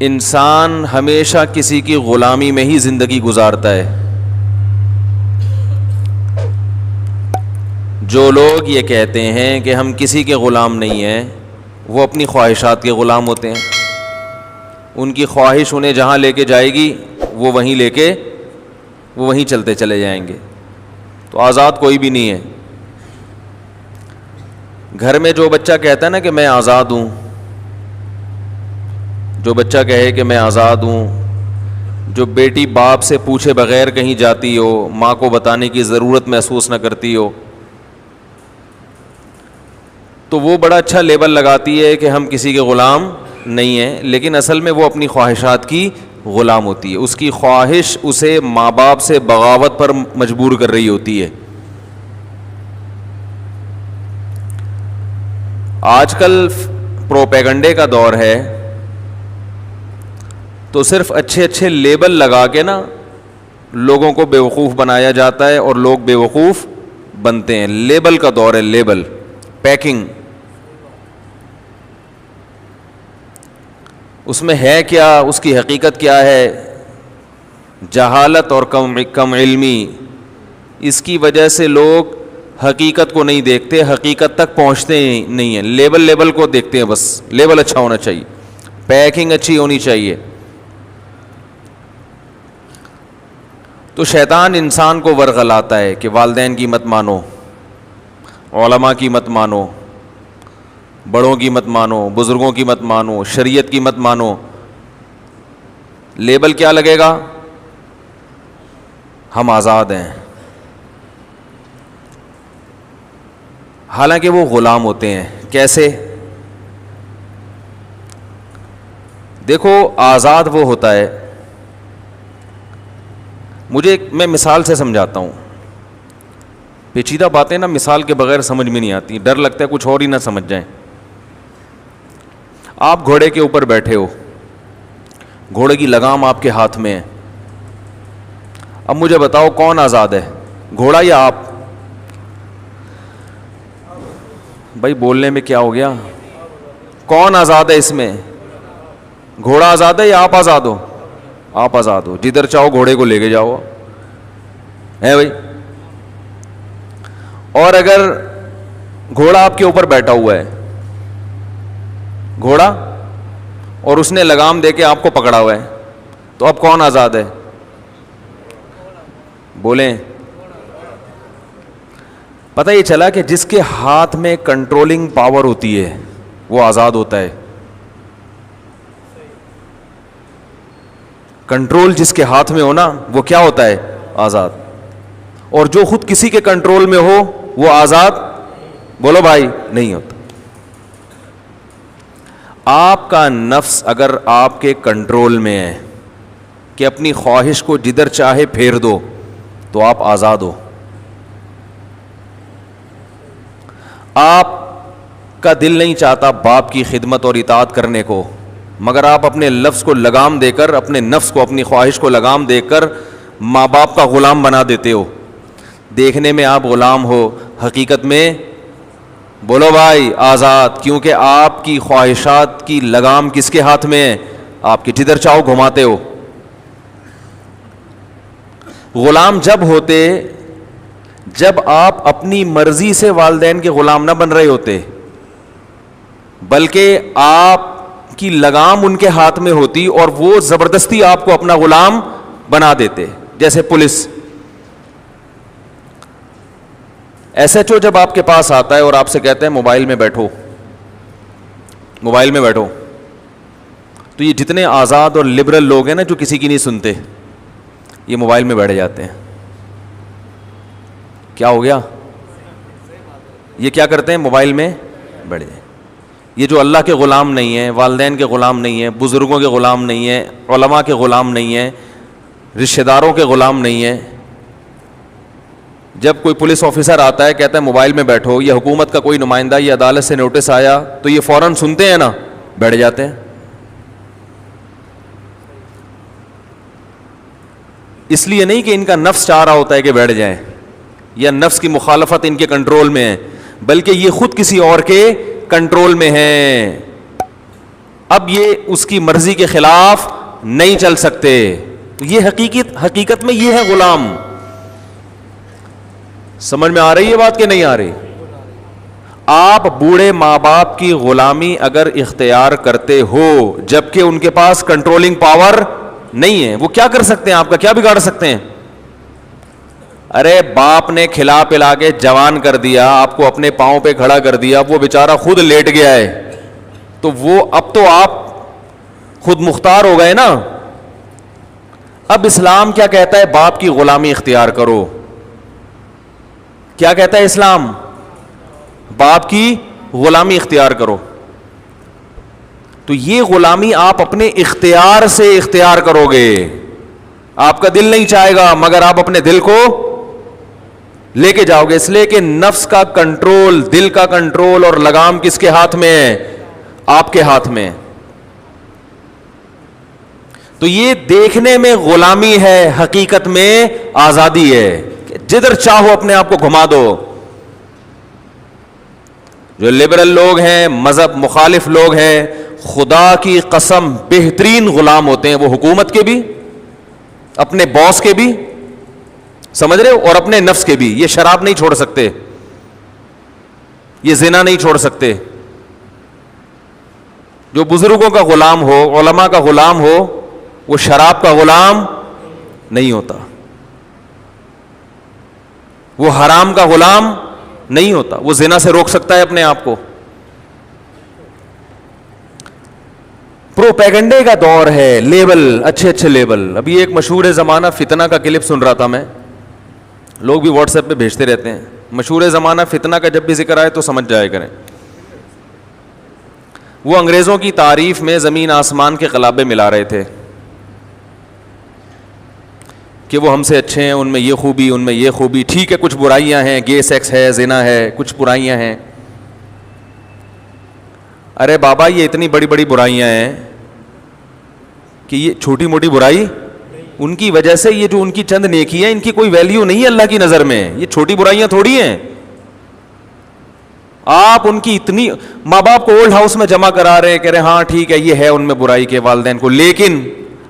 انسان ہمیشہ کسی کی غلامی میں ہی زندگی گزارتا ہے. جو لوگ یہ کہتے ہیں کہ ہم کسی کے غلام نہیں ہیں, وہ اپنی خواہشات کے غلام ہوتے ہیں. ان کی خواہش انہیں جہاں لے کے جائے گی وہ وہیں چلتے چلے جائیں گے. تو آزاد کوئی بھی نہیں ہے. گھر میں جو بچہ کہتا ہے نا کہ میں آزاد ہوں, جو بچہ کہے کہ میں آزاد ہوں, جو بیٹی باپ سے پوچھے بغیر کہیں جاتی ہو, ماں کو بتانے کی ضرورت محسوس نہ کرتی ہو, تو وہ بڑا اچھا لیبل لگاتی ہے کہ ہم کسی کے غلام نہیں ہیں, لیکن اصل میں وہ اپنی خواہشات کی غلام ہوتی ہے. اس کی خواہش اسے ماں باپ سے بغاوت پر مجبور کر رہی ہوتی ہے. آج کل پروپیگنڈے کا دور ہے, تو صرف اچھے اچھے لیبل لگا کے نا لوگوں کو بیوقوف بنایا جاتا ہے اور لوگ بیوقوف بنتے ہیں. لیبل کا دور ہے, لیبل, پیکنگ. اس میں ہے کیا, اس کی حقیقت کیا ہے؟ جہالت اور کم علمی, اس کی وجہ سے لوگ حقیقت کو نہیں دیکھتے, حقیقت تک پہنچتے نہیں ہیں. لیبل کو دیکھتے ہیں, بس لیبل اچھا ہونا چاہیے, پیکنگ اچھی ہونی چاہیے. تو شیطان انسان کو ورغلاتا ہے کہ والدین کی مت مانو, علماء کی مت مانو, بڑوں کی مت مانو, بزرگوں کی مت مانو, شریعت کی مت مانو. لیبل کیا لگے گا؟ ہم آزاد ہیں. حالانکہ وہ غلام ہوتے ہیں. کیسے؟ دیکھو, آزاد وہ ہوتا ہے, میں مثال سے سمجھاتا ہوں. پیچیدہ باتیں نا مثال کے بغیر سمجھ میں نہیں آتی, ڈر لگتا ہے کچھ اور ہی نہ سمجھ جائیں. آپ گھوڑے کے اوپر بیٹھے ہو, گھوڑے کی لگام آپ کے ہاتھ میں ہے. اب مجھے بتاؤ کون آزاد ہے, گھوڑا یا آپ؟ بھائی بولنے میں کیا ہو گیا؟ کون آزاد ہے اس میں؟ گھوڑا آزاد ہے یا آپ آزاد ہو؟ آپ آزاد ہو, جدھر چاہو گھوڑے کو لے کے جاؤ, ہے بھائی. اور اگر گھوڑا آپ کے اوپر بیٹھا ہوا ہے, گھوڑا, اور اس نے لگام دے کے آپ کو پکڑا ہوا ہے, تو اب کون آزاد ہے؟ بولیں. پتہ یہ چلا کہ جس کے ہاتھ میں کنٹرولنگ پاور ہوتی ہے وہ آزاد ہوتا ہے. کنٹرول جس کے ہاتھ میں ہو نا, وہ کیا ہوتا ہے؟ آزاد. اور جو خود کسی کے کنٹرول میں ہو وہ آزاد, بولو بھائی, نہیں ہوتا. آپ کا نفس اگر آپ کے کنٹرول میں ہے کہ اپنی خواہش کو جدھر چاہے پھیر دو, تو آپ آزاد ہو. آپ کا دل نہیں چاہتا باپ کی خدمت اور اطاعت کرنے کو, مگر آپ اپنے لفظ کو لگام دے کر, اپنے نفس کو, اپنی خواہش کو لگام دے کر ماں باپ کا غلام بنا دیتے ہو. دیکھنے میں آپ غلام ہو, حقیقت میں بولو بھائی آزاد, کیونکہ آپ کی خواہشات کی لگام کس کے ہاتھ میں ہے؟ آپ کے, جدھر چاہو گھماتے ہو. غلام جب ہوتے جب آپ اپنی مرضی سے والدین کے غلام نہ بن رہے ہوتے, بلکہ آپ کی لگام ان کے ہاتھ میں ہوتی اور وہ زبردستی آپ کو اپنا غلام بنا دیتے. جیسے پولیس, ایس ایچ او جب آپ کے پاس آتا ہے اور آپ سے کہتے ہیں موبائل میں بیٹھو, موبائل میں بیٹھو, تو یہ جتنے آزاد اور لبرل لوگ ہیں نا جو کسی کی نہیں سنتے, یہ موبائل میں بیٹھ جاتے ہیں. کیا ہو گیا؟ یہ کیا کرتے ہیں؟ موبائل میں بیٹھ جائیں. یہ جو اللہ کے غلام نہیں ہیں, والدین کے غلام نہیں ہیں, بزرگوں کے غلام نہیں ہیں, علماء کے غلام نہیں ہیں, رشتہ داروں کے غلام نہیں ہیں. جب کوئی پولیس آفیسر آتا ہے کہتا ہے موبائل میں بیٹھو, یا حکومت کا کوئی نمائندہ یا عدالت سے نوٹس آیا, تو یہ فوراً سنتے ہیں نا, بیٹھ جاتے ہیں. اس لیے نہیں کہ ان کا نفس چاہ رہا ہوتا ہے کہ بیٹھ جائیں, یا نفس کی مخالفت ان کے کنٹرول میں ہے, بلکہ یہ خود کسی اور کے کنٹرول میں ہیں. اب یہ اس کی مرضی کے خلاف نہیں چل سکتے. یہ حقیقت میں یہ ہے غلام. سمجھ میں آ رہی ہے بات کہ نہیں آ رہی؟ آپ بوڑھے ماں باپ کی غلامی اگر اختیار کرتے ہو جبکہ ان کے پاس کنٹرولنگ پاور نہیں ہے, وہ کیا کر سکتے ہیں؟ آپ کا کیا بگاڑ سکتے ہیں؟ ارے باپ نے کھلا پلا کے جوان کر دیا, آپ کو اپنے پاؤں پہ کھڑا کر دیا, وہ بیچارہ خود لیٹ گیا ہے, تو وہ اب تو آپ خود مختار ہو گئے نا. اب اسلام کیا کہتا ہے؟ باپ کی غلامی اختیار کرو. کیا کہتا ہے اسلام؟ باپ کی غلامی اختیار کرو. تو یہ غلامی آپ اپنے اختیار سے اختیار کرو گے. آپ کا دل نہیں چاہے گا مگر آپ اپنے دل کو لے کے جاؤ گے, اس لیے کہ نفس کا کنٹرول, دل کا کنٹرول اور لگام کس کے ہاتھ میں ہے؟ آپ کے ہاتھ میں. تو یہ دیکھنے میں غلامی ہے, حقیقت میں آزادی ہے. جدھر چاہو اپنے آپ کو گھما دو. جو لبرل لوگ ہیں, مذہب مخالف لوگ ہیں, خدا کی قسم بہترین غلام ہوتے ہیں. وہ حکومت کے بھی, اپنے باس کے بھی, سمجھ رہے ہو, اور اپنے نفس کے بھی. یہ شراب نہیں چھوڑ سکتے, یہ زنا نہیں چھوڑ سکتے. جو بزرگوں کا غلام ہو, علماء کا غلام ہو, وہ شراب کا غلام نہیں ہوتا, وہ حرام کا غلام نہیں ہوتا. وہ زنا سے روک سکتا ہے اپنے آپ کو. پروپیگنڈے کا دور ہے, لیبل, اچھے اچھے لیبل. ابھی ایک مشہور زمانہ فتنہ کا کلپ سن رہا تھا میں, لوگ بھی واٹس ایپ پہ بھیجتے رہتے ہیں. مشہور زمانہ فتنہ کا جب بھی ذکر آئے تو سمجھ جائے کریں. وہ انگریزوں کی تعریف میں زمین آسمان کے قلابے ملا رہے تھے کہ وہ ہم سے اچھے ہیں, ان میں یہ خوبی, ان میں یہ خوبی. ٹھیک ہے کچھ برائیاں ہیں, گے سیکس ہے, زنا ہے, کچھ برائیاں ہیں. ارے بابا یہ اتنی بڑی بڑی برائیاں ہیں کہ یہ چھوٹی موٹی برائی, ان کی وجہ سے یہ جو ان کی چند نیکی ہیں ان کی کوئی ویلیو نہیں ہے اللہ کی نظر میں. یہ چھوٹی برائیاں تھوڑی ہیں. آپ ان کی اتنی, ماں باپ کو اولڈ ہاؤس میں جمع کرا رہے ہیں, کہہ رہے ہاں ٹھیک ہے یہ ہے ان میں برائی کے والدین کو, لیکن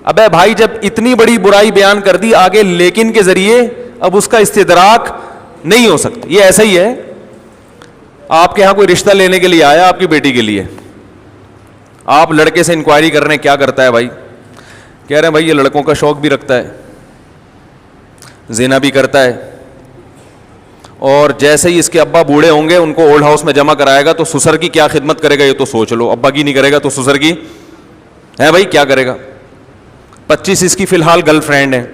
ابے بھائی جب اتنی بڑی برائی بیان کر دی, آگے لیکن کے ذریعے اب اس کا استدراک نہیں ہو سکتا. یہ ایسا ہی ہے, آپ کے یہاں کوئی رشتہ لینے کے لیے آیا آپ کی بیٹی کے لیے, آپ لڑکے سے انکوائری کر رہے ہیں کیا کرتا ہے بھائی, کہہ رہے ہیں بھائی یہ لڑکوں کا شوق بھی رکھتا ہے, زنا بھی کرتا ہے, اور جیسے ہی اس کے ابا بوڑھے ہوں گے ان کو اولڈ ہاؤس میں جمع کرائے گا تو سسر کی کیا خدمت کرے گا یہ تو سوچ لو. ابا کی نہیں کرے گا تو سسر کی ہے بھائی کیا کرے گا. 25 اس کی فی الحال گرل فرینڈ ہے,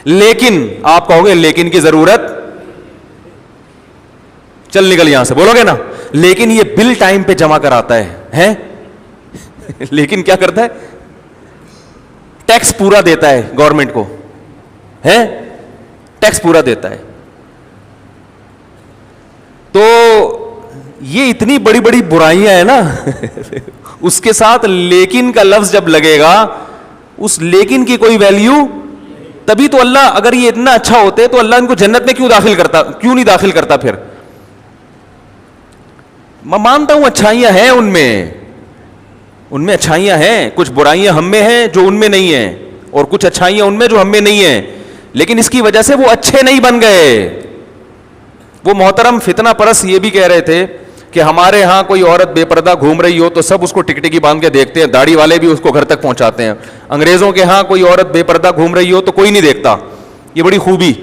لیکن آپ کہو گے لیکن کی ضرورت, چل نکل یہاں سے, بولو گے نا. لیکن یہ بل ٹائم پہ جمع کراتا ہے لیکن کیا کرتا ہے, ٹیکس پورا دیتا ہے گورنمنٹ کو, ہے ٹیکس پورا دیتا ہے. تو یہ اتنی بڑی بڑی برائیاں ہیں نا اس کے ساتھ لیکن کا لفظ جب لگے گا, اس لیکن کی کوئی ویلیو. تبھی تو اللہ, اگر یہ اتنا اچھا ہوتے تو اللہ ان کو جنت میں کیوں نہیں داخل کرتا پھر. میں مانتا ہوں اچھائیاں ہیں ان میں اچھائیاں ہیں, کچھ برائیاں ہم میں ہیں جو ان میں نہیں ہیں, اور کچھ اچھائیاں ان میں جو ہم میں نہیں ہیں, لیکن اس کی وجہ سے وہ اچھے نہیں بن گئے. وہ محترم فتنہ پرست یہ بھی کہہ رہے تھے کہ ہمارے ہاں کوئی عورت بے پردہ گھوم رہی ہو تو سب اس کو ٹکٹکی باندھ کے دیکھتے ہیں, داڑھی والے بھی اس کو گھر تک پہنچاتے ہیں. انگریزوں کے ہاں کوئی عورت بے پردہ گھوم رہی ہو تو کوئی نہیں دیکھتا. یہ بڑی خوبی.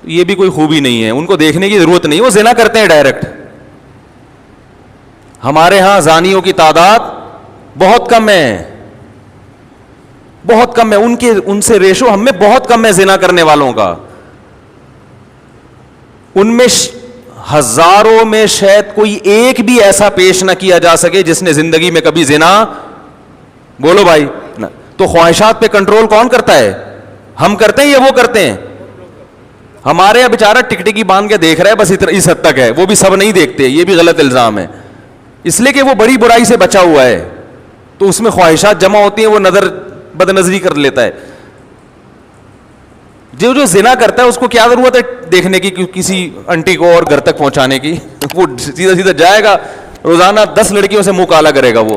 یہ بھی کوئی خوبی نہیں ہے, ان کو دیکھنے کی ضرورت نہیں, وہ زنا کرتے ہیں ڈائریکٹ. ہمارے ہاں زانیوں کی تعداد بہت کم ہے, بہت کم ہے. ان سے ریشو ہم میں بہت کم ہے زنا کرنے والوں کا. ان میں ہزاروں میں شاید کوئی ایک بھی ایسا پیش نہ کیا جا سکے جس نے زندگی میں کبھی زنا, بولو بھائی. تو خواہشات پہ کنٹرول کون کرتا ہے, ہم کرتے ہیں یا وہ کرتے ہیں؟ ہمارے یہاں بیچارہ ٹکٹکی باندھ کے دیکھ رہا ہے, بس اس حد تک ہے, وہ بھی سب نہیں دیکھتے. یہ بھی غلط الزام ہے, اس لیے کہ وہ بڑی برائی سے بچا ہوا ہے, تو اس میں خواہشات جمع ہوتی ہیں, وہ بد نظری کر لیتا ہے. جو زنا کرتا ہے اس کو کیا ضرورت ہے دیکھنے کی کسی انٹی کو اور گھر تک پہنچانے کی؟ وہ سیدھا سیدھا جائے گا روزانہ 10 لڑکیوں سے منہ کالا کرے گا وہ.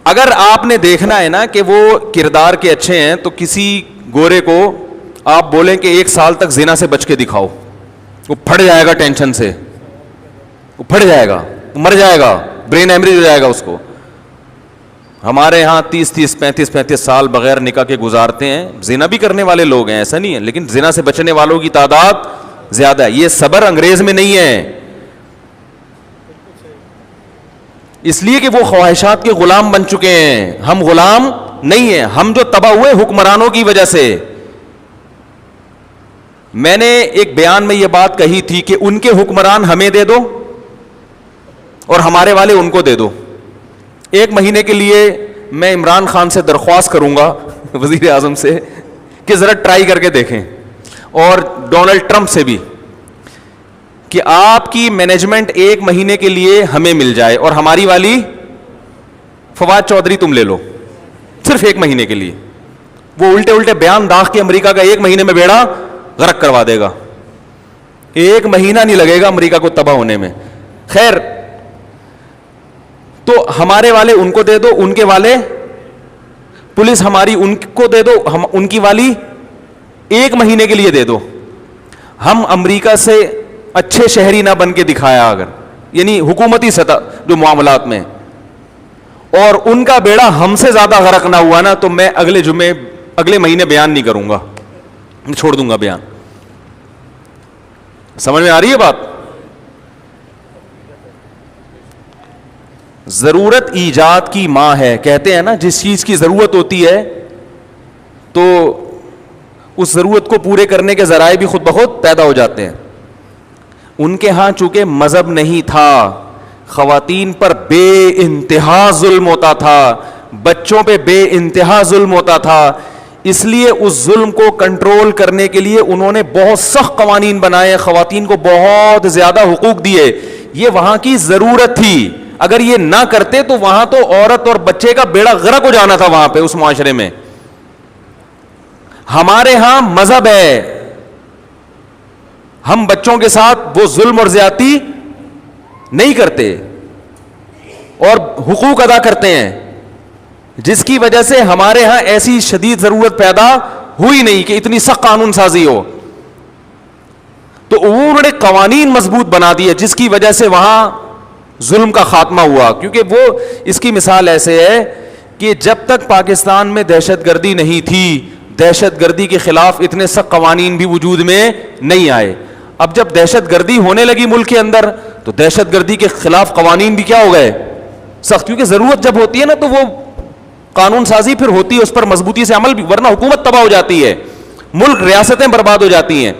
اگر آپ نے دیکھنا ہے نا کہ وہ کردار کے اچھے ہیں تو کسی گورے کو آپ بولیں کہ 1 سال تک زنا سے بچ کے دکھاؤ, وہ پھٹ جائے گا ٹینشن سے, وہ پھٹ جائے گا, وہ مر جائے گا, برین ہیمریج ہو جائے گا اس کو. ہمارے ہاں 30 35 سال بغیر نکاح کے گزارتے ہیں. زنا بھی کرنے والے لوگ ہیں, ایسا نہیں ہے, لیکن زنا سے بچنے والوں کی تعداد زیادہ ہے. یہ صبر انگریز میں نہیں ہے, اس لیے کہ وہ خواہشات کے غلام بن چکے ہیں. ہم غلام نہیں ہیں, ہم جو تباہ ہوئے حکمرانوں کی وجہ سے. میں نے ایک بیان میں یہ بات کہی تھی کہ ان کے حکمران ہمیں دے دو اور ہمارے والے ان کو دے دو. 1 مہینے کے لیے میں عمران خان سے درخواست کروں گا, وزیر اعظم سے, کہ ذرا ٹرائی کر کے دیکھیں, اور ڈونلڈ ٹرمپ سے بھی, کہ آپ کی مینجمنٹ 1 مہینے کے لیے ہمیں مل جائے اور ہماری والی فواد چودھری تم لے لو, صرف 1 مہینے کے لیے. وہ الٹے بیان داغ کے امریکہ کا 1 مہینے میں بیڑا غرق کروا دے گا. 1 مہینہ نہیں لگے گا امریکہ کو تباہ ہونے میں. خیر, تو ہمارے والے ان کو دے دو, ان کے والے پولیس ہماری ان کو دے دو, ان کی والی 1 مہینے کے لیے دے دو. ہم امریکہ سے اچھے شہری نہ بن کے دکھایا اگر, یعنی حکومتی سطح جو معاملات میں, اور ان کا بیڑا ہم سے زیادہ غرق نہ ہوا نا, تو میں اگلے مہینے بیان نہیں کروں گا, چھوڑ دوں گا بیان. سمجھ میں آ رہی ہے بات؟ ضرورت ایجاد کی ماں ہے, کہتے ہیں نا جس چیز کی ضرورت ہوتی ہے تو اس ضرورت کو پورے کرنے کے ذرائع بھی خود بخود پیدا ہو جاتے ہیں. ان کے ہاں چونکہ مذہب نہیں تھا, خواتین پر بے انتہا ظلم ہوتا تھا, بچوں پہ بے انتہا ظلم ہوتا تھا, اس لیے اس ظلم کو کنٹرول کرنے کے لیے انہوں نے بہت سخت قوانین بنائے, خواتین کو بہت زیادہ حقوق دیے. یہ وہاں کی ضرورت تھی, اگر یہ نہ کرتے تو وہاں تو عورت اور بچے کا بیڑا غرق ہو جانا تھا وہاں پہ اس معاشرے میں. ہمارے ہاں مذہب ہے, ہم بچوں کے ساتھ وہ ظلم اور زیادتی نہیں کرتے اور حقوق ادا کرتے ہیں, جس کی وجہ سے ہمارے ہاں ایسی شدید ضرورت پیدا ہوئی نہیں کہ اتنی سخت قانون سازی ہو. تو انہوں نے قوانین مضبوط بنا دیے جس کی وجہ سے وہاں ظلم کا خاتمہ ہوا. کیونکہ وہ اس کی مثال ایسے ہے کہ جب تک پاکستان میں دہشت گردی نہیں تھی, دہشت گردی کے خلاف اتنے سخت قوانین بھی وجود میں نہیں آئے. اب جب دہشت گردی ہونے لگی ملک کے اندر تو دہشت گردی کے خلاف قوانین بھی کیا ہو گئے سخت, کیونکہ ضرورت جب ہوتی ہے نا تو وہ قانون سازی پھر ہوتی ہے, اس پر مضبوطی سے عمل بھی, ورنہ حکومت تباہ ہو جاتی ہے, ملک ریاستیں برباد ہو جاتی ہیں.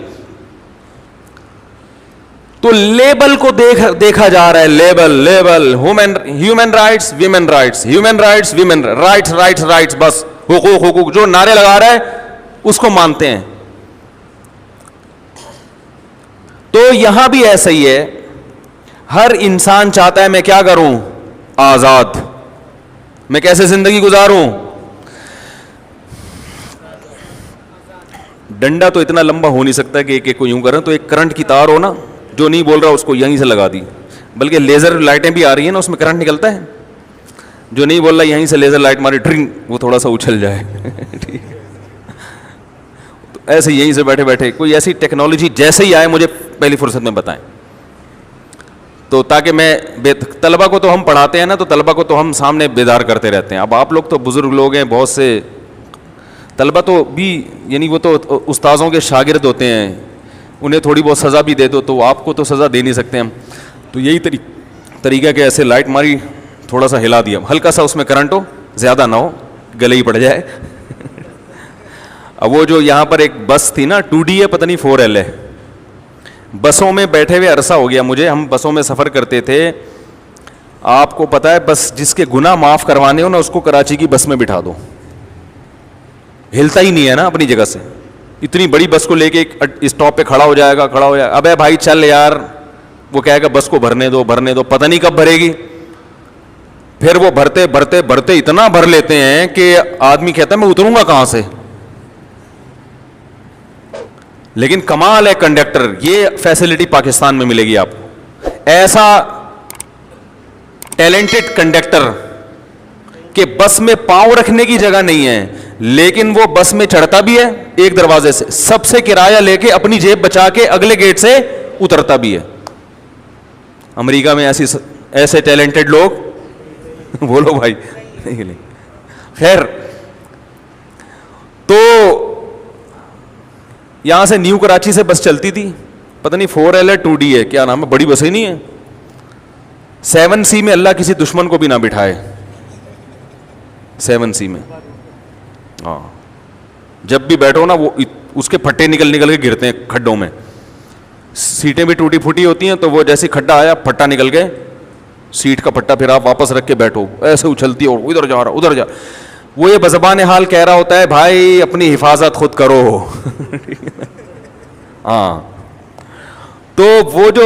تو لیبل کو دیکھا جا رہا ہے, label human rights women rights, human rights women rights, بس حقوق جو نعرے لگا رہا ہے اس کو مانتے ہیں. تو یہاں بھی ایسا ہی ہے, ہر انسان چاہتا ہے میں کیا کروں, آزاد, میں کیسے زندگی گزاروں. ڈنڈا تو اتنا لمبا ہو نہیں سکتا کہ ایک کو یوں کریں, تو ایک کرنٹ کی تار ہو نا, جو نہیں بول رہا اس کو یہیں سے لگا دی, بلکہ لیزر لائٹیں بھی آ رہی ہیں نا, اس میں کرنٹ نکلتا ہے, جو نہیں بول رہا یہیں سے لیزر لائٹ ماری ڈرنگ, وہ تھوڑا سا اچھل جائے. تو ایسے یہیں سے بیٹھے بیٹھے کوئی ایسی ٹیکنالوجی جیسے ہی آئے مجھے پہلی فرصت میں بتائیں, تو تاکہ میں طلبہ کو تو ہم پڑھاتے ہیں نا, تو طلبہ کو تو ہم سامنے بیدار کرتے رہتے ہیں. اب آپ لوگ تو بزرگ لوگ ہیں, بہت سے طلبہ تو بھی, یعنی وہ تو استاذوں کے شاگرد ہوتے ہیں, انہیں تھوڑی بہت سزا بھی دے دو تو آپ کو تو سزا دے نہیں سکتے ہم. تو یہی طریقہ کہ ایسے لائٹ ماری, تھوڑا سا ہلا دیا, ہلکا سا اس میں کرنٹ ہو, زیادہ نہ ہو, گلے ہی پڑ جائے. اب وہ جو یہاں پر ایک بس تھی نا, 2D ہے پتہ نہیں 4L ہے, بسوں میں بیٹھے ہوئے عرصہ ہو گیا مجھے, ہم بسوں میں سفر کرتے تھے. آپ کو پتہ ہے بس جس کے گناہ معاف کروانے ہو نا اس کو کراچی کی بس میں بٹھا دو, ہلتا ہی نہیں ہے نا اپنی جگہ سے. اتنی بڑی بس کو لے کے ایک اسٹاپ پہ کھڑا ہو جائے گا, ابے بھائی چل یار, وہ کہے گا بس کو بھرنے دو, پتہ نہیں کب بھرے گی. پھر وہ بھرتے بھرتے بھرتے اتنا بھر لیتے ہیں کہ آدمی کہتا ہے میں اتروں گا کہاں سے. لیکن کمال ہے کنڈکٹر, یہ فیسلٹی پاکستان میں ملے گی آپ کو, ایسا ٹیلنٹڈ کنڈکٹر کہ بس میں پاؤں رکھنے کی جگہ نہیں ہے, لیکن وہ بس میں چڑھتا بھی ہے ایک دروازے سے, سب سے کرایہ لے کے اپنی جیب بچا کے اگلے گیٹ سے اترتا بھی ہے. امریکہ میں ایسے ٹیلنٹڈ لوگ بولو بھائی. خیر, تو یہاں سے نیو کراچی سے بس چلتی تھی, پتہ نہیں 4L ہے 2D ہے, کیا نام ہے, بڑی بسیں نہیں ہیں. 7C میں اللہ کسی دشمن کو بھی نہ بٹھائے, 7C میں. ہاں, جب بھی بیٹھو نا وہ اس کے پھٹے نکل کے گرتے ہیں کھڈوں میں. سیٹیں بھی ٹوٹی پھوٹی ہوتی ہیں, تو وہ جیسی کھڈا آیا پھٹا نکل گئے, سیٹ کا پھٹا پھر آپ واپس رکھ کے بیٹھو, ایسے اچھلتی اور ادھر جا رہا ادھر جا. وہ یہ بزبان حال کہہ رہا ہوتا ہے بھائی اپنی حفاظت خود کرو. ہاں, تو وہ جو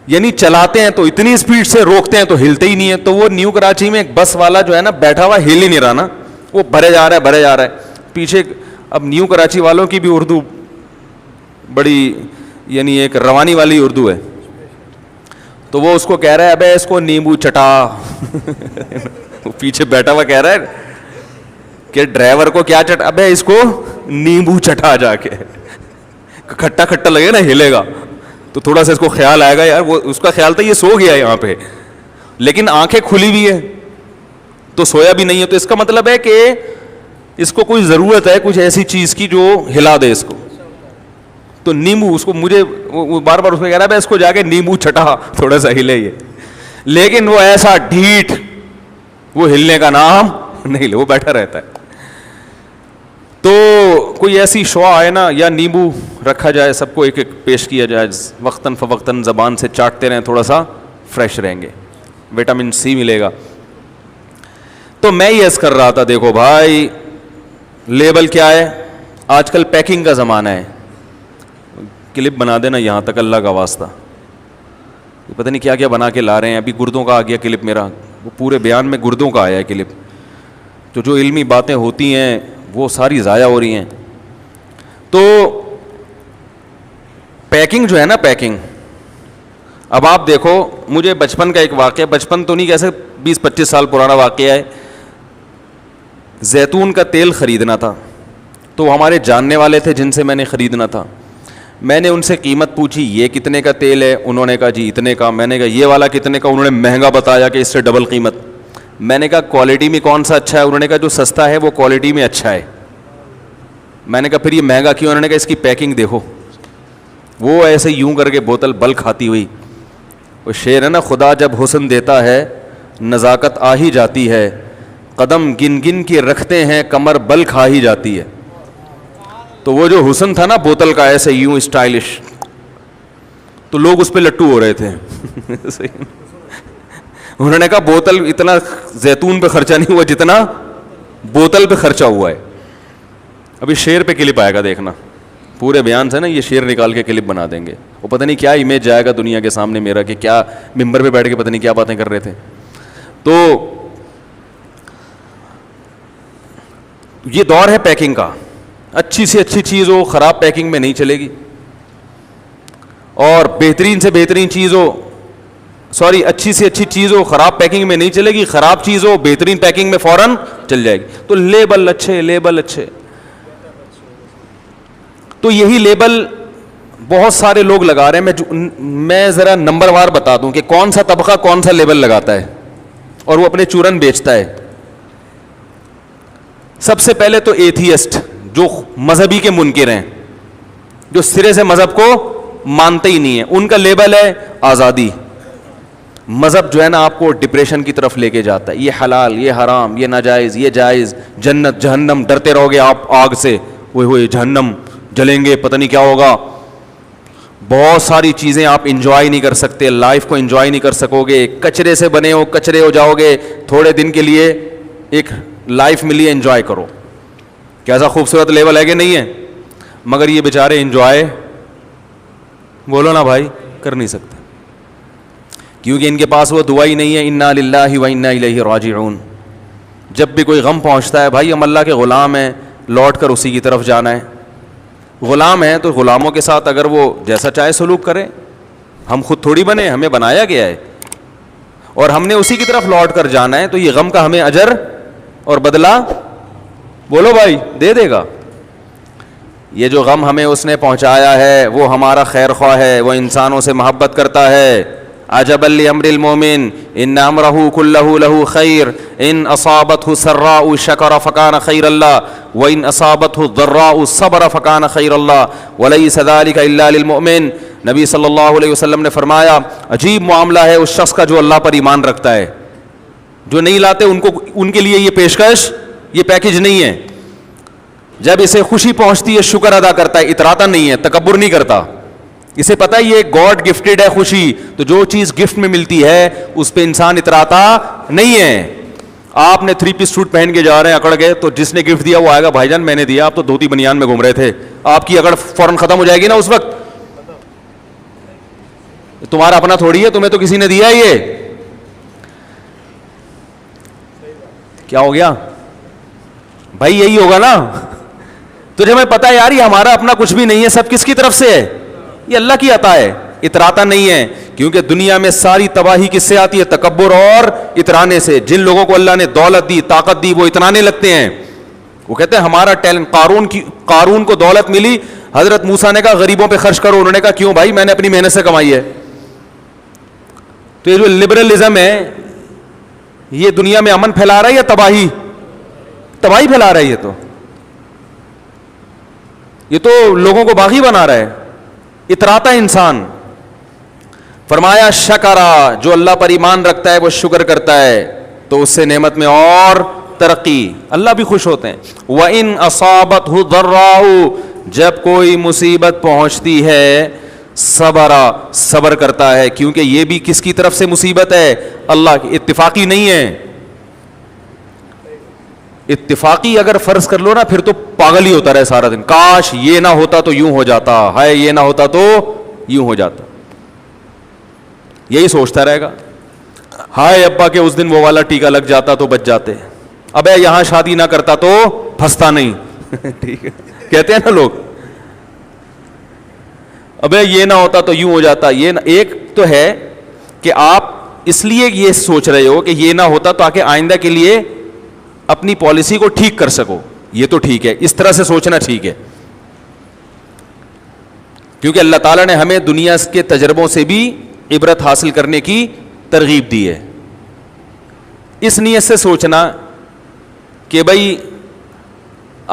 یعنی چلاتے ہیں تو اتنی اسپیڈ سے روکتے ہیں تو ہلتے ہی نہیں ہے. تو وہ نیو کراچی میں ایک بس والا جو ہے نا بیٹھا ہوا ہل ہی نہیں رہا نا, وہ بھرے جا رہا ہے پیچھے. اب نیو کراچی والوں کی بھی اردو بڑی یعنی ایک روانی والی اردو ہے, تو وہ اس کو کہہ رہا ہے ابے اس کو نیمبو چٹا. وہ پیچھے بیٹھا ہوا کہہ رہا ہے کہ ڈرائیور کو کیا چٹا, ابے اس کو نیمبو چٹا جا کے, کھٹا کھٹا لگے نا ہلے گا تو تھوڑا سا اس کو خیال آئے گا یار. وہ اس کا خیال تھا یہ سو گیا یہاں پہ, لیکن آنکھیں کھلی ہوئی ہے تو سویا بھی نہیں ہے. تو اس کا مطلب ہے کہ اس کو کوئی ضرورت ہے کچھ ایسی چیز کی جو ہلا دے اس کو. تو نیمبو اس کو, مجھے بار بار اس میں کہہ رہا ہے اس کو جا کے نیمبو چٹا تھوڑا سا ہلے یہ, لیکن وہ ایسا ڈھیٹ, وہ ہلنے کا نام نہیں لے, وہ بیٹھا رہتا ہے. تو کوئی ایسی شعا آئے نا, یا نیمبو رکھا جائے, سب کو ایک ایک پیش کیا جائے, وقتاً فوقتاً زبان سے چاٹتے رہیں, تھوڑا سا فریش رہیں گے, وٹامن سی ملے گا. تو میں یہ عرض کر رہا تھا دیکھو بھائی لیبل کیا ہے, آج کل پیکنگ کا زمانہ ہے. کلپ بنا دینا یہاں تک اللہ کا واسطہ, پتہ نہیں کیا کیا بنا کے لا رہے ہیں. ابھی گردوں کا آ گیا کلپ میرا, وہ پورے بیان میں گردوں کا آیا ہے کلپ. تو جو علمی باتیں ہوتی ہیں وہ ساری ضائع ہو رہی ہیں. تو پیکنگ جو ہے نا, پیکنگ, اب آپ دیکھو مجھے بچپن کا ایک واقعہ, بچپن تو نہیں کیسے 20-25 سال پرانا واقعہ ہے. زیتون کا تیل خریدنا تھا, تو ہمارے جاننے والے تھے جن سے میں نے خریدنا تھا. میں نے ان سے قیمت پوچھی, یہ کتنے کا تیل ہے, انہوں نے کہا جی اتنے کا. میں نے کہا یہ والا کتنے کا, انہوں نے مہنگا بتایا کہ اس سے ڈبل قیمت. میں نے کہا کوالٹی میں کون سا اچھا ہے, انہوں نے کہا جو سستا ہے وہ کوالٹی میں اچھا ہے. میں نے کہا پھر یہ مہنگا کیوں, انہوں نے کہا اس کی پیکنگ دیکھو. وہ ایسے یوں کر کے بوتل بل کھاتی ہوئی. وہ شعر ہے نا, خدا جب حسن دیتا ہے نزاکت آ ہی جاتی ہے, قدم گن گن کے رکھتے ہیں کمر بل کھا ہی جاتی ہے. تو وہ جو حسن تھا نا بوتل کا, ایسے یوں اسٹائلش, تو لوگ اس پہ لٹو ہو رہے تھے. انہوں نے کہا بوتل اتنا زیتون پہ خرچہ نہیں ہوا جتنا بوتل پہ خرچہ ہوا ہے. ابھی شعر پہ کلپ آئے گا دیکھنا, پورے بیان سے نا یہ شعر نکال کے کلپ بنا دیں گے. وہ پتہ نہیں کیا امیج جائے گا دنیا کے سامنے میرا, کہ کیا ممبر پہ بیٹھ کے پتہ نہیں کیا باتیں کر رہے تھے. تو یہ دور ہے پیکنگ کا. اچھی سے اچھی چیز ہو, خراب پیکنگ میں نہیں چلے گی, اور بہترین سے بہترین چیز ہو, سوری اچھی سے اچھی چیز ہو خراب پیکنگ میں نہیں چلے گی, خراب چیز ہو بہترین پیکنگ میں فوراً چل جائے گی. تو لیبل اچھے, لیبل اچھے. تو یہی لیبل بہت سارے لوگ لگا رہے ہیں. میں ذرا نمبر وار بتا دوں کہ کون سا طبقہ کون سا لیبل لگاتا ہے اور وہ اپنے چورن بیچتا ہے. سب سے پہلے تو ایتھیسٹ, جو مذہبی کے منکر ہیں, جو سرے سے مذہب کو مانتے ہی نہیں ہیں, ان کا لیبل ہے آزادی. مذہب جو ہے نا آپ کو ڈپریشن کی طرف لے کے جاتا ہے, یہ حلال, یہ حرام, یہ ناجائز, یہ جائز, جنت جہنم, ڈرتے رہو گے آپ آگ سے, ہوئے جہنم جلیں گے, پتہ نہیں کیا ہوگا. بہت ساری چیزیں آپ انجوائے نہیں کر سکتے, لائف کو انجوائے نہیں کر سکو گے. کچرے سے بنے ہو کچرے ہو جاؤ گے, تھوڑے دن کے لیے ایک لائف ملی, انجوائے کرو. کیسا خوبصورت لیول ہے کہ نہیں ہے, مگر یہ بیچارے انجوائے بولو نا بھائی کر نہیں سکتے. کیونکہ ان کے پاس وہ دعا ہی نہیں ہے انا للہ و انا الیہ راجعون. جب بھی کوئی غم پہنچتا ہے بھائی ہم اللہ کے غلام ہیں, لوٹ کر اسی کی طرف جانا ہے. غلام ہیں تو غلاموں کے ساتھ اگر وہ جیسا چاہے سلوک کرے, ہم خود تھوڑی بنے, ہمیں بنایا گیا ہے اور ہم نے اسی کی طرف لوٹ کر جانا ہے. تو یہ غم کا ہمیں اجر اور بدلہ بولو بھائی دے دے گا. یہ جو غم ہمیں اس نے پہنچایا ہے وہ ہمارا خیر خواہ ہے, وہ انسانوں سے محبت کرتا ہے. عجبا لامر المؤمن ان امرہ کلہ لہ خیر ان اصابتہ سراء شکر فکان خیر اللہ وان اصابتہ ضراء صبر فکان خیر اللہ ولیس ذلک الا للمؤمن. نبی صلی اللہ علیہ وسلم نے فرمایا عجیب معاملہ ہے اس شخص کا جو اللہ پر ایمان رکھتا ہے. جو نہیں لاتے ان کے لیے یہ پیشکش, یہ پیکج نہیں ہے. جب اسے خوشی پہنچتی ہے شکر ادا کرتا ہے, اتراتا نہیں ہے, تکبر نہیں کرتا. اسے پتہ ہے یہ گاڈ گفٹڈ ہے خوشی, تو جو چیز گفٹ میں ملتی ہے اس پہ انسان اتراتا نہیں ہے. آپ نے 3 پیس سوٹ پہن کے جا رہے ہیں, اکڑ گئے, تو جس نے گفٹ دیا وہ آئے گا بھائی جان میں نے دیا, آپ تو دھوتی بنیان میں گھوم رہے تھے. آپ کی اکڑ فوراً ختم ہو جائے گی نا اس وقت. تمہارا اپنا تھوڑی ہے, تمہیں تو کسی نے دیا. یہ کیا ہو گیا بھائی, یہی ہوگا نا. تجھے میں پتا ہے یار یہ ہمارا اپنا کچھ بھی نہیں ہے, سب کس کی طرف سے ہے, یہ اللہ کی عطا ہے. اتراتا نہیں ہے کیونکہ دنیا میں ساری تباہی کس سے آتی ہے, تکبر اور اترانے سے. جن لوگوں کو اللہ نے دولت دی, طاقت دی, وہ اترانے لگتے ہیں. وہ کہتے ہیں ہمارا ٹیلنٹ. قارون کو دولت ملی, حضرت موسیٰ نے کہا غریبوں پہ خرچ کرو. انہوں نے کہا کیوں بھائی, میں نے اپنی محنت سے کمائی ہے. تو یہ جو لبرلزم ہے یہ دنیا میں امن پھیلا رہا ہے یا تباہی پھیلا رہا ہے. یہ تو لوگوں کو باغی بنا رہا ہے. اتراتا ہے انسان. فرمایا شکرا, جو اللہ پر ایمان رکھتا ہے وہ شکر کرتا ہے تو اس سے نعمت میں اور ترقی, اللہ بھی خوش ہوتے ہیں. وَإِنْ أَصَابَتْهُ ضَرَّاءُ, جب کوئی مصیبت پہنچتی ہے صبر کرتا ہے, کیونکہ یہ بھی کس کی طرف سے مصیبت ہے, اللہ کی. اتفاقی نہیں ہے. اتفاقی اگر فرض کر لو نا پھر تو پاگل ہی ہوتا رہے سارا دن, کاش یہ نہ ہوتا تو یوں ہو جاتا, ہے یہ نہ ہوتا تو یوں ہو جاتا, یہی سوچتا رہے گا. ہائے ابا کہ اس دن وہ والا ٹیکا لگ جاتا تو بچ جاتے, ابے یہاں شادی نہ کرتا تو پھنستا نہیں. ٹھیک ہے کہتے ہیں نا لوگ, ابے یہ نہ ہوتا تو یوں ہو جاتا. یہ ایک تو ہے کہ آپ اس لیے یہ سوچ رہے ہو کہ یہ نہ ہوتا تاکہ آئندہ کے لیے اپنی پالیسی کو ٹھیک کر سکو, یہ تو ٹھیک ہے, اس طرح سے سوچنا ٹھیک ہے. کیونکہ اللہ تعالیٰ نے ہمیں دنیا کے تجربوں سے بھی عبرت حاصل کرنے کی ترغیب دی ہے. اس نیت سے سوچنا کہ بھائی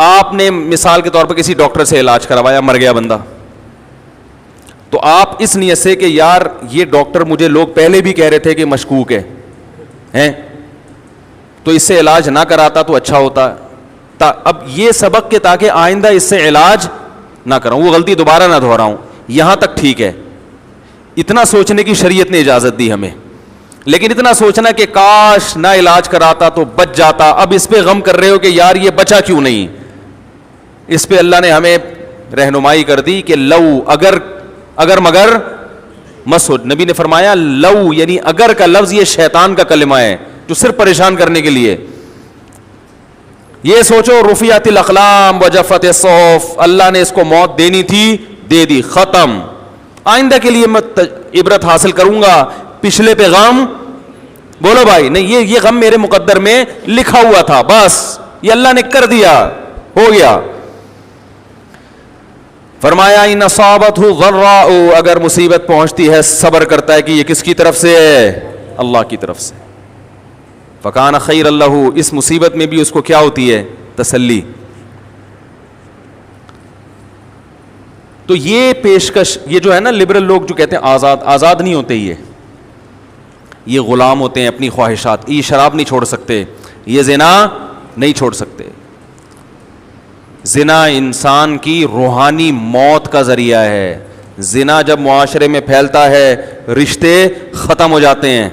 آپ نے مثال کے طور پر کسی ڈاکٹر سے علاج کروایا, مر گیا بندہ, تو آپ اس نیت سے کہ یار یہ ڈاکٹر مجھے لوگ پہلے بھی کہہ رہے تھے کہ مشکوک ہے, تو اس سے علاج نہ کراتا تو اچھا ہوتا. اب یہ سبق کہ تاکہ آئندہ اس سے علاج نہ کراؤں, وہ غلطی دوبارہ نہ دہراؤں, یہاں تک ٹھیک ہے. اتنا سوچنے کی شریعت نے اجازت دی ہمیں. لیکن اتنا سوچنا کہ کاش نہ علاج کراتا تو بچ جاتا, اب اس پہ غم کر رہے ہو کہ یار یہ بچا کیوں نہیں. اس پہ اللہ نے ہمیں رہنمائی کر دی کہ لو, اگر مگر مسعود. نبی نے فرمایا لو یعنی اگر کا لفظ یہ شیطان کا کلمہ ہے جو صرف پریشان کرنے کے لیے. یہ سوچو رفعت الاقلام وجفت الصحف, اللہ نے اس کو موت دینی تھی, دے دی, ختم. آئندہ کے لیے میں عبرت حاصل کروں گا, پچھلے پہ غم بولو بھائی نہیں, یہ غم میرے مقدر میں لکھا ہوا تھا, بس یہ اللہ نے کر دیا, ہو گیا. فرمایا ان اصابتہ ضراء, اگر مصیبت پہنچتی ہے صبر کرتا ہے کہ یہ کس کی طرف سے ہے, اللہ کی طرف سے. فکان خیر اللہ, اس مصیبت میں بھی اس کو کیا ہوتی ہے, تسلی. تو یہ پیشکش, یہ جو ہے نا لبرل لوگ جو کہتے ہیں آزاد نہیں ہوتے, یہ غلام ہوتے ہیں اپنی خواہشات. یہ شراب نہیں چھوڑ سکتے, یہ زنا نہیں چھوڑ سکتے. زنا انسان کی روحانی موت کا ذریعہ ہے. زنا جب معاشرے میں پھیلتا ہے رشتے ختم ہو جاتے ہیں.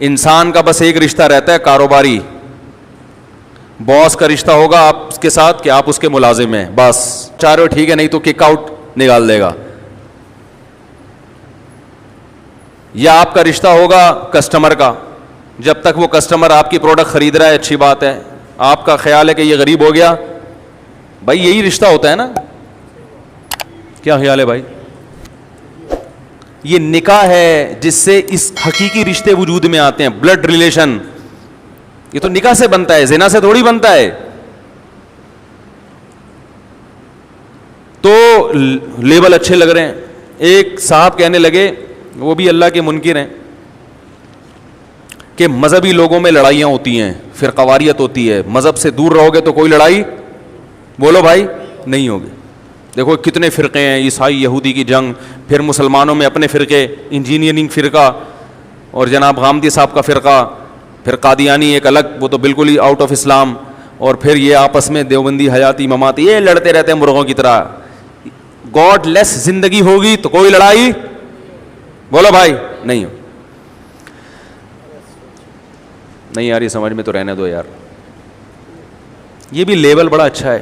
انسان کا بس ایک رشتہ رہتا ہے کاروباری, باس کا رشتہ ہوگا آپ کے ساتھ کہ آپ اس کے ملازم ہیں, بس چاروں ٹھیک ہے, نہیں تو کک آؤٹ نکال دے گا. یا آپ کا رشتہ ہوگا کسٹمر کا, جب تک وہ کسٹمر آپ کی پروڈکٹ خرید رہا ہے اچھی بات ہے, آپ کا خیال ہے کہ یہ غریب ہو گیا, بھائی یہی رشتہ ہوتا ہے نا, کیا خیال ہے بھائی؟ یہ نکاح ہے جس سے اس حقیقی رشتے وجود میں آتے ہیں, بلڈ ریلیشن, یہ تو نکاح سے بنتا ہے, زنا سے تھوڑی بنتا ہے. تو لیبل اچھے لگ رہے ہیں. ایک صاحب کہنے لگے, وہ بھی اللہ کے منکر ہیں, کہ مذہبی لوگوں میں لڑائیاں ہوتی ہیں, فرقواریت ہوتی ہے, مذہب سے دور رہو گے تو کوئی لڑائی بولو بھائی نہیں ہوگی. دیکھو کتنے فرقے ہیں, عیسائی یہودی کی جنگ, پھر مسلمانوں میں اپنے فرقے, انجینئرنگ فرقہ, اور جناب غامدی صاحب کا فرقہ, پھر قادیانی ایک الگ, وہ تو بالکل ہی آؤٹ آف اسلام, اور پھر یہ آپس میں دیوبندی حیاتی مماتی, یہ لڑتے رہتے ہیں مرغوں کی طرح. گاڈ لیس زندگی ہوگی تو کوئی لڑائی بولو بھائی نہیں ہو. نہیں یار یہ سمجھ میں تو رہنے دو یار, یہ بھی لیبل بڑا اچھا ہے.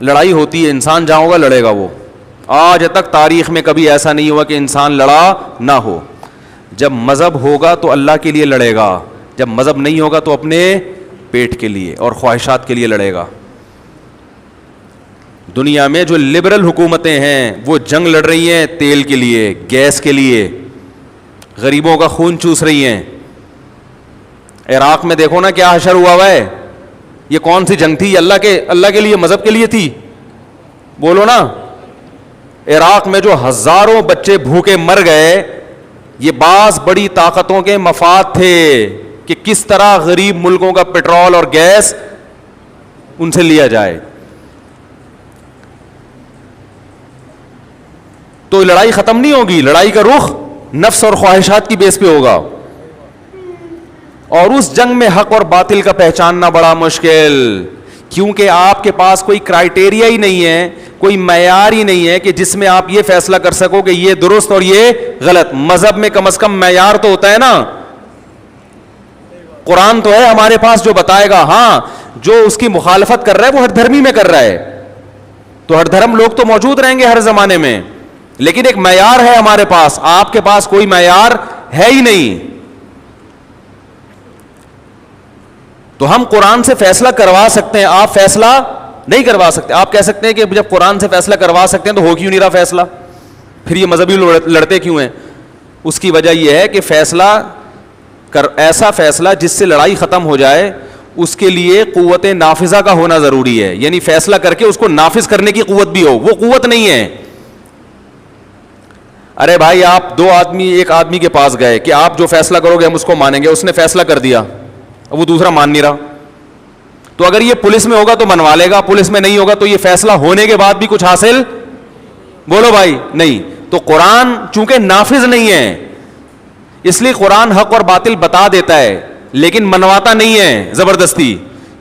لڑائی ہوتی ہے, انسان جہاں ہوگا لڑے گا وہ. آج تک تاریخ میں کبھی ایسا نہیں ہوا کہ انسان لڑا نہ ہو. جب مذہب ہوگا تو اللہ کے لیے لڑے گا, جب مذہب نہیں ہوگا تو اپنے پیٹ کے لیے اور خواہشات کے لیے لڑے گا. دنیا میں جو لبرل حکومتیں ہیں وہ جنگ لڑ رہی ہیں تیل کے لیے, گیس کے لیے, غریبوں کا خون چوس رہی ہیں. عراق میں دیکھو نا کیا حشر ہوا ہے, یہ کون سی جنگ تھی؟ اللہ کے لیے, مذہب کے لیے تھی؟ بولو نا. عراق میں جو ہزاروں بچے بھوکے مر گئے, یہ بعض بڑی طاقتوں کے مفاد تھے کہ کس طرح غریب ملکوں کا پیٹرول اور گیس ان سے لیا جائے. تو لڑائی ختم نہیں ہوگی, لڑائی کا رخ نفس اور خواہشات کی بیس پہ ہوگا. اور اس جنگ میں حق اور باطل کا پہچاننا بڑا مشکل, کیونکہ آپ کے پاس کوئی کرائٹیریا ہی نہیں ہے, کوئی معیار ہی نہیں ہے کہ جس میں آپ یہ فیصلہ کر سکو کہ یہ درست اور یہ غلط. مذہب میں کم از کم معیار تو ہوتا ہے نا, قرآن تو ہے ہمارے پاس جو بتائے گا. ہاں جو اس کی مخالفت کر رہا ہے وہ ہر دھرمی میں کر رہا ہے, تو ہر دھرم لوگ تو موجود رہیں گے ہر زمانے میں, لیکن ایک معیار ہے ہمارے پاس. آپ کے پاس کوئی معیار ہے ہی نہیں. تو ہم قرآن سے فیصلہ کروا سکتے ہیں, آپ فیصلہ نہیں کروا سکتے. آپ کہہ سکتے ہیں کہ جب قرآن سے فیصلہ کروا سکتے ہیں تو ہو کیوں نہیں رہا فیصلہ, پھر یہ مذہبی لڑتے کیوں ہیں؟ اس کی وجہ یہ ہے کہ ایسا فیصلہ جس سے لڑائی ختم ہو جائے, اس کے لیے قوت نافذہ کا ہونا ضروری ہے. یعنی فیصلہ کر کے اس کو نافذ کرنے کی قوت بھی ہو, وہ قوت نہیں ہے. ارے بھائی آپ ایک آدمی کے پاس گئے کہ آپ جو فیصلہ کرو گے ہم اس کو مانیں گے, اس نے فیصلہ کر دیا, اب وہ دوسرا مان نہیں رہا, تو اگر یہ پولیس میں ہوگا تو منوا لے گا, پولیس میں نہیں ہوگا تو یہ فیصلہ ہونے کے بعد بھی کچھ حاصل بولو بھائی نہیں. تو قرآن چونکہ نافذ نہیں ہے, اس لیے قرآن حق اور باطل بتا دیتا ہے لیکن منواتا نہیں ہے.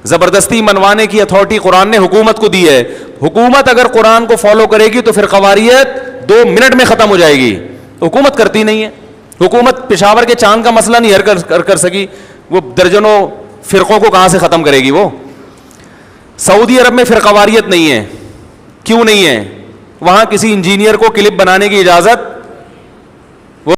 زبردستی منوانے کی اتھارٹی قرآن نے حکومت کو دی ہے. حکومت اگر قرآن کو فالو کرے گی تو پھر قواریت 2 منٹ میں ختم ہو جائے گی. حکومت کرتی نہیں ہے. حکومت پشاور کے چاند کا مسئلہ نہیں حل کر سکی, وہ درجنوں فرقوں کو کہاں سے ختم کرے گی وہ. سعودی عرب میں فرقواریت نہیں ہے. کیوں نہیں ہے؟ وہاں کسی انجینئر کو کلپ بنانے کی اجازت